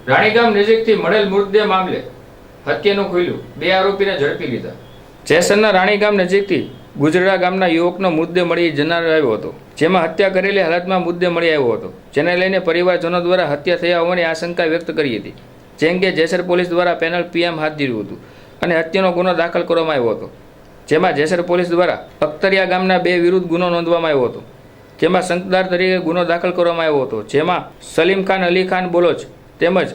રાણીગામ નજીકથી મળેલ મૃતદેહ મામલે હત્યાનું ખુલ્યું, 2 આરોપીને ઝડપી લીધા। જેસરના રાણીગામ નજીકથી ગુજરડા ગામના યુવકનો મૃતદેહ મળી જનાર આવ્યો હતો, જેમાં હત્યા કરેલી હાલતમાં મૃતદેહ મળી આવ્યો હતો, જેને લઈને પરિવારજનો દ્વારા હત્યા થયા હોવાની આશંકા વ્યક્ત કરી હતી। જે અંગે જેસર પોલીસ દ્વારા પેનલ પીએમ હાથ ધર્યું હતું અને હત્યાનો ગુનો દાખલ કરવામાં આવ્યો હતો, જેમાં જેસર પોલીસ દ્વારા અખ્તરિયા ગામના 2 વિરુદ્ધ ગુનો નોંધવામાં આવ્યો હતો, જેમાં સંકદાર તરીકે ગુનો દાખલ કરવામાં આવ્યો હતો, જેમાં સલીમ ખાન અલી ખાન બોલોચ તેમજ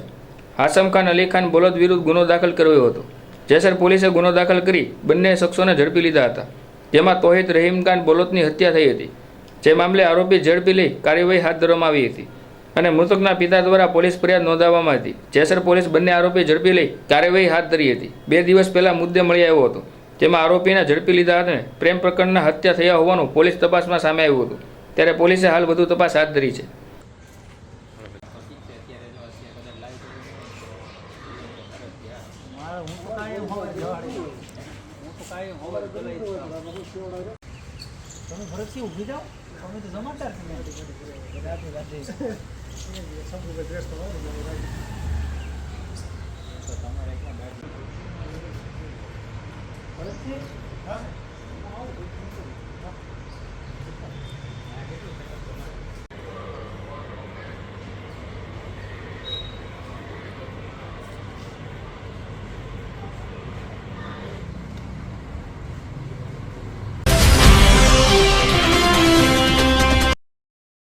હાસમ ખાન અલી ખાન બોલોદ વિરુદ્ધ ગુનો દાખલ કર્યો હતો। જેસર પોલીસે ગુનો દાખલ કરી બંને શખ્સોને ઝડપી લીધા હતા, જેમાં તોહિદ રહીમ ખાન બોલોદની હત્યા થઈ હતી, જે મામલે આરોપી ઝડપી લઈ કાર્યવાહી હાથ ધરવામાં આવી હતી અને મૃતકના પિતા દ્વારા પોલીસ ફરિયાદ નોંધાવવામાં હતી। જેસર પોલીસ બંને આરોપી ઝડપી લઈ કાર્યવાહી હાથ ધરી હતી। 2 દિવસ પહેલા મૃતદેહ મળી આવ્યો હતો, જેમાં આરોપીને ઝડપી લીધા અને પ્રેમ પ્રકરણના હત્યા થયા હોવાનું પોલીસ તપાસમાં સામે આવ્યું હતું, ત્યારે પોલીસે હાલ વધુ તપાસ હાથ ધરી છે। તમે ફરકથી ઊભી જાઓ, તમે તો જમાદાર